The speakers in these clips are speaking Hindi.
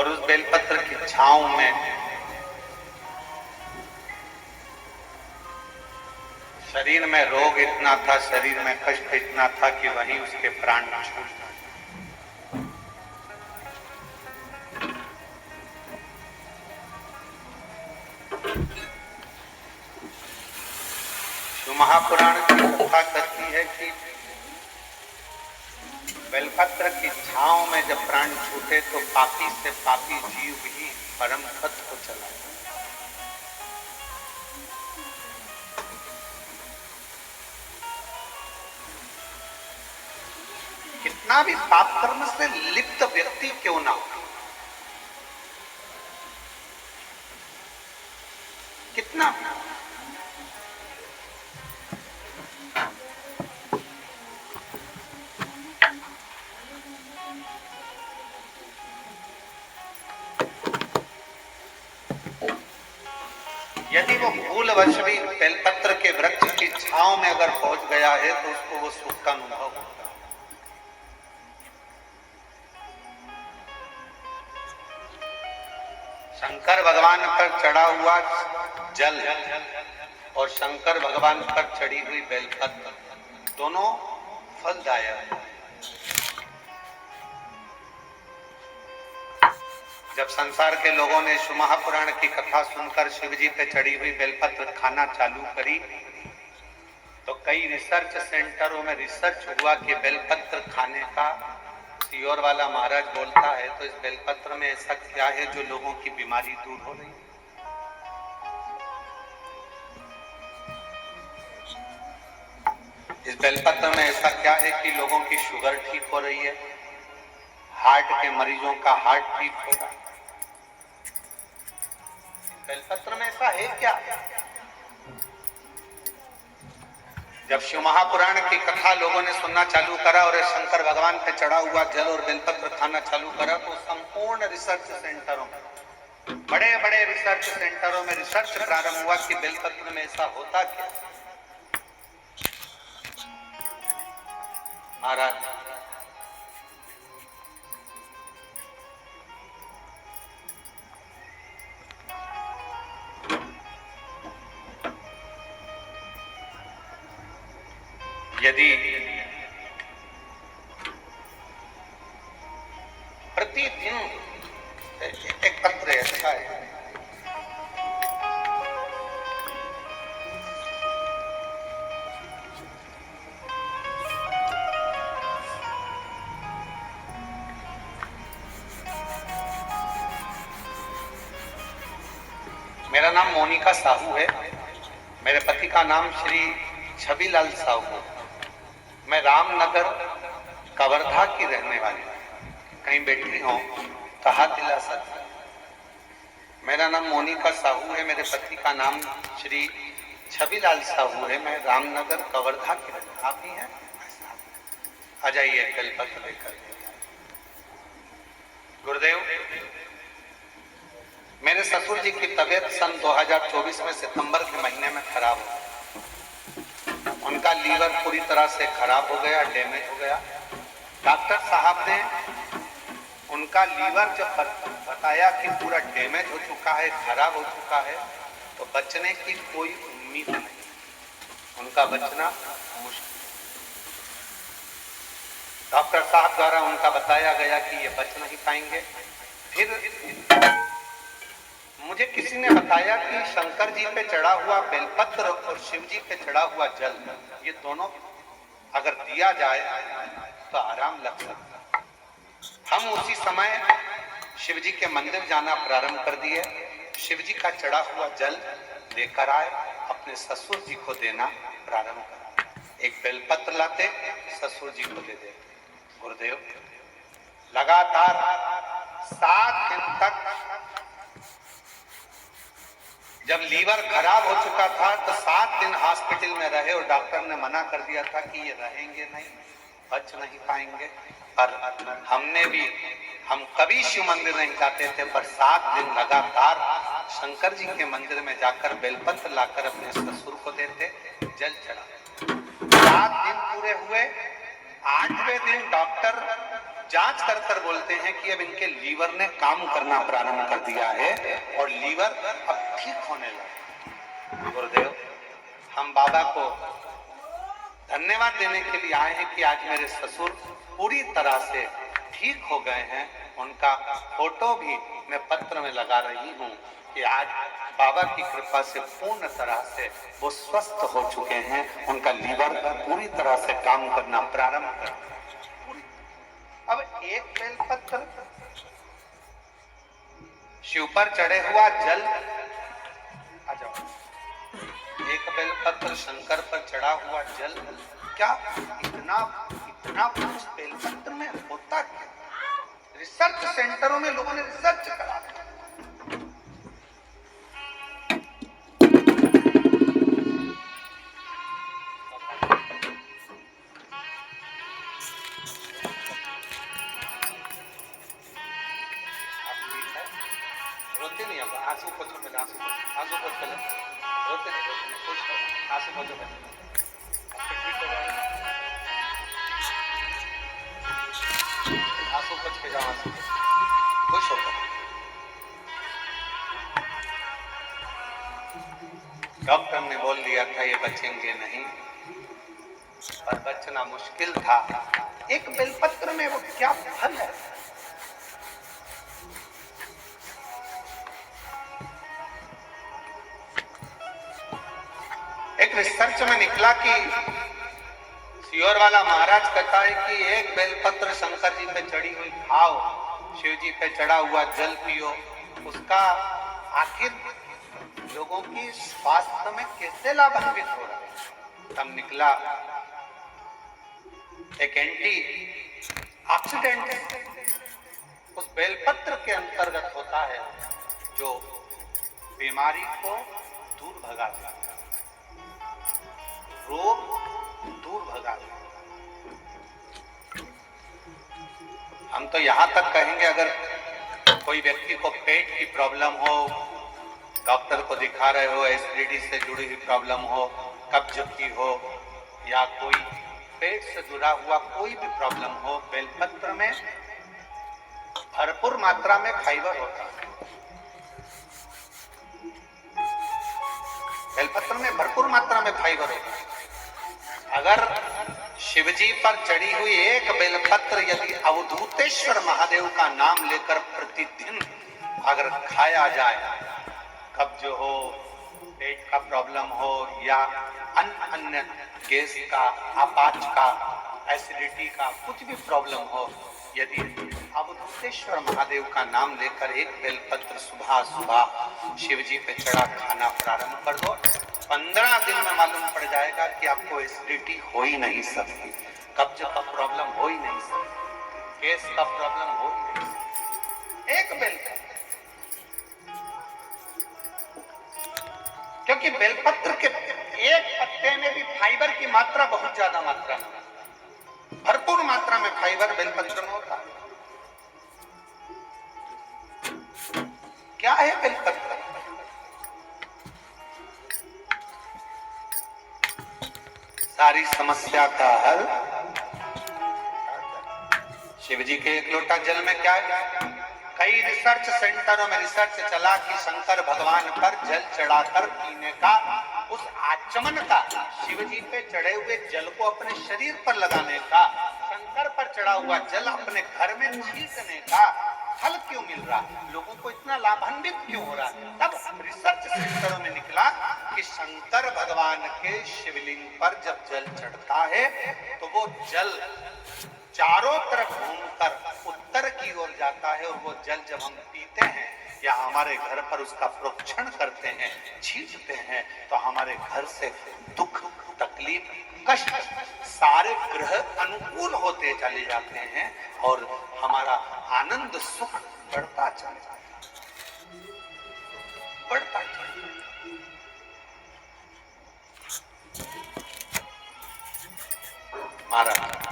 और उस बेलपत्र की छांव में शरीर में रोग इतना था, शरीर में कष्ट इतना था कि वहीं उसके प्राण छूट गए। महापुराण की कथा कहती है कि बेलपत्र की छांव में जब प्राण छूटे तो पापी से पापी जीव ही परम पद को चला गया। कितना भी पाप कर्म से लिप्त व्यक्ति क्यों ना हो, कितना यदि वो भूलवश भी बेलपत्र के वृक्ष की छांव में अगर पहुंच गया है तो उसको वो सुख का अनुभव होता है। शंकर भगवान पर चढ़ा हुआ जल और शंकर भगवान पर चढ़ी हुई बेलपत्र दोनों फलदायक है। जब संसार के लोगों ने शिव महापुराण की कथा सुनकर शिव जी पे चढ़ी हुई बेलपत्र खाना चालू करी तो कई रिसर्च सेंटरों में रिसर्च हुआ कि बेलपत्र खाने का सियोर वाला महाराज बोलता है तो इस बेलपत्र में ऐसा क्या है जो लोगों की बीमारी दूर हो रही है। इस बेलपत्र में ऐसा क्या है कि लोगों की शुगर ठीक हो रही है, हार्ट के मरीजों का हार्ट ठीक हो रहा है। बेलपत्र में ऐसा है क्या? जब शिव महापुराण की कथा लोगों ने सुनना चालू करा और शंकर भगवान पे चढ़ा हुआ जल और बेलपत्र खाना चालू करा तो संपूर्ण रिसर्च सेंटरों में, बड़े बड़े रिसर्च सेंटरों में रिसर्च प्रारंभ हुआ कि बेलपत्र में ऐसा होता क्या। महाराज यदि प्रतिदिन एक पत्र अच्छा है, मेरा नाम मोनिका साहू है, मेरे पति का नाम श्री छबीलाल साहू है। मैं रामनगर कवर्धा की रहने वाली हूँ। कहीं बैठी हो कहा दिला सकता। मेरा नाम मोनिका साहू है, मेरे पति का नाम श्री छबीलाल साहू है। मैं रामनगर कवर्धा की रहने। आप ही हैं? आ जाइए बेलपत्र लेकर। गुरुदेव, मेरे ससुर जी की तबीयत सन 2024 में सितंबर के महीने में खराब हो गई। उनका लीवर पूरी तरह से खराब हो गया, डैमेज हो गया। डॉक्टर साहब ने उनका लीवर जब बताया कि पूरा डैमेज हो चुका है, खराब हो चुका है, तो बचने की कोई उम्मीद नहीं, उनका बचना मुश्किल। डॉक्टर साहब द्वारा उनका बताया गया कि ये बच नहीं पाएंगे। फिर मुझे किसी ने बताया कि शंकर जी पे चढ़ा हुआ बेलपत्र और शिव जी पे चढ़ा हुआ जल, ये दोनों अगर दिया जाए तो आराम लग सकता। हम उसी समय शिव जी के मंदिर जाना प्रारंभ कर दिए। शिव जी का चढ़ा हुआ जल लेकर आए, अपने ससुर जी को देना प्रारंभ कर। एक बेलपत्र लाते, ससुर जी को दे देते। गुरुदेव, लगातार 7 दिन तक जब लीवर खराब हो चुका था तो 7 दिन हॉस्पिटल में रहे और डॉक्टर ने मना कर दिया था कि ये रहेंगे नहीं, बच नहीं पाएंगे। पर हम कभी शिव मंदिर नहीं जाते थे, पर 7 दिन लगातार शंकर जी के मंदिर में जाकर बेलपत्र लाकर अपने ससुर को देते, जल चढ़ा। 7 दिन पूरे हुए। 8वें दिन डॉक्टर जांच कर कर बोलते हैं कि अब इनके लीवर ने काम करना प्रारंभ कर दिया है और लीवर अब ठीक होने लगा। गुरुदेव, हम बाबा को धन्यवाद देने के लिए आए हैं कि आज मेरे ससुर पूरी तरह से ठीक हो गए हैं। उनका फोटो भी मैं पत्र में लगा रही हूँ कि आज बाबा की कृपा से पूर्ण तरह से वो स्वस्थ हो चुके हैं। उनका लीवर पूरी तरह से काम करना प्रारंभ कर दिया। अब एक बेलपत्र, शिव पर चढ़े हुआ जल, आ जाओ, एक बेलपत्र शंकर पर चढ़ा हुआ जल, क्या इतना इतना कुछ बेलपत्र में होता क्या? रिसर्च सेंटरों में लोगों ने रिसर्च करा है। रोते नहीं, अब आंसू पोछो पहले, आंसू पोछ पहले, रोते नहीं, खुश हो, आंसू पोछो पहले, ठीक हो जाएगा। आंसू पोछ के जाओ, आंसू खुश हो। डॉक्टर ने बोल दिया था ये बचेंगे नहीं, पर बचना मुश्किल था। एक बेलपत्र में वो क्या फल है? एक रिसर्च में निकला कि सियोर वाला महाराज कहता है कि एक बेलपत्र शंकर जी पे चढ़ी हुई खाओ, शिव जी पे चढ़ा हुआ जल पियो, उसका आखिर लोगों की स्वास्थ्य में कैसे लाभान्वित हो रहा है। तब निकला एक एंटी ऑक्सीडेंट उस बेलपत्र के अंतर्गत होता है जो बीमारी को दूर भगाता है, रोग दूर भगाता है। हम तो यहां तक कहेंगे, अगर कोई व्यक्ति को पेट की प्रॉब्लम हो, डॉक्टर को दिखा रहे हो, एसिडिटी से जुड़ी हुई प्रॉब्लम हो, कब्ज की हो, या कोई पेट से जुड़ा हुआ कोई भी प्रॉब्लम हो, बेलपत्र में भरपूर मात्रा में फाइबर होता है। बेलपत्र में भरपूर मात्रा में फाइबर होता है। अगर शिवजी पर चढ़ी हुई एक बेलपत्र यदि अवधूतेश्वर महादेव का नाम लेकर प्रतिदिन अगर खाया जाए, कब्ज हो, पेट का प्रॉब्लम हो, या अन्य गैस का, अपाच का, एसिडिटी का कुछ भी प्रॉब्लम हो, यदि अवधूतेश्वर महादेव का नाम लेकर एक बेलपत्र सुबह सुबह शिवजी पे चढ़ा खाना प्रारंभ कर दो, 15 दिन में मालूम पड़ जाएगा कि आपको एसिडिटी हो ही नहीं सकती, कब्ज का प्रॉब्लम हो ही नहीं सकती, गैस का प्रॉब्लम हो ही नहीं सकती। एक बेलपत्र, क्योंकि बेलपत्र के एक पत्ते में भी फाइबर की मात्रा बहुत ज्यादा मात्रा में, भरपूर मात्रा में फाइबर बेलपत्र में होता है। क्या है बेलपत्र? सारी समस्या का हल शिवजी के एक लोटा जल में क्या है? कई रिसर्च सेंटरों में रिसर्च चला कि शंकर भगवान पर जल चढ़ाकर पीने का, उस आचमन का, शिवजी पे चढ़े हुए जल को अपने शरीर पर लगाने का, शंकर पर चढ़ा हुआ जल अपने घर में छींटने का फल क्यों मिल रहा है? लोगों को इतना लाभान्वित क्यों हो रहा है? तब रिसर्च सेंटरों में निकला कि शंकर भगवान के शिवलिंग पर जब जल चढ़ता है तो वो जल चारों तरफ घूमकर उत्तर की ओर जाता है, और वो जल जब हम पीते हैं या हमारे घर पर उसका प्रोक्षण करते हैं, छींटते हैं, तो हमारे घर से दुख, तकलीफ, कष्ट सारे ग्रह अनुकूल होते चले जाते हैं और हमारा आनंद सुख बढ़ता चला जाता है, बढ़ता चला जाता है। महाराज,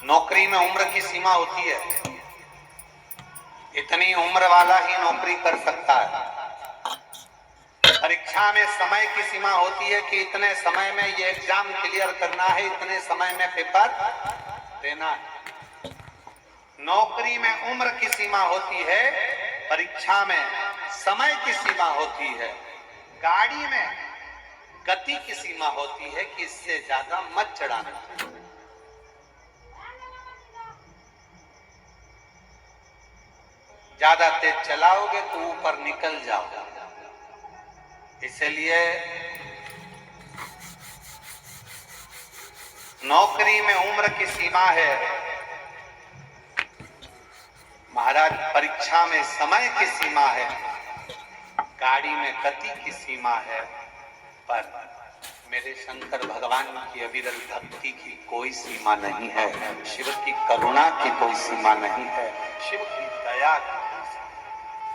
नौकरी में उम्र की सीमा होती है, इतनी उम्र वाला ही नौकरी कर सकता है। परीक्षा में समय की सीमा होती है कि इतने समय में ये एग्जाम क्लियर करना है, इतने समय में पेपर देना है। नौकरी में उम्र की सीमा होती है, परीक्षा में समय की सीमा होती है। गाड़ी में गति की सीमा होती है कि इससे ज्यादा मत चढ़ाना। ज्यादा तेज चलाओगे तो ऊपर निकल जाओगे। इसलिए नौकरी में उम्र की सीमा है महाराज, परीक्षा में समय की सीमा है, गाड़ी में गति की सीमा है, पर मेरे शंकर भगवान की अविरल भक्ति की कोई सीमा नहीं है, शिव की करुणा की कोई सीमा नहीं है, शिव की दया की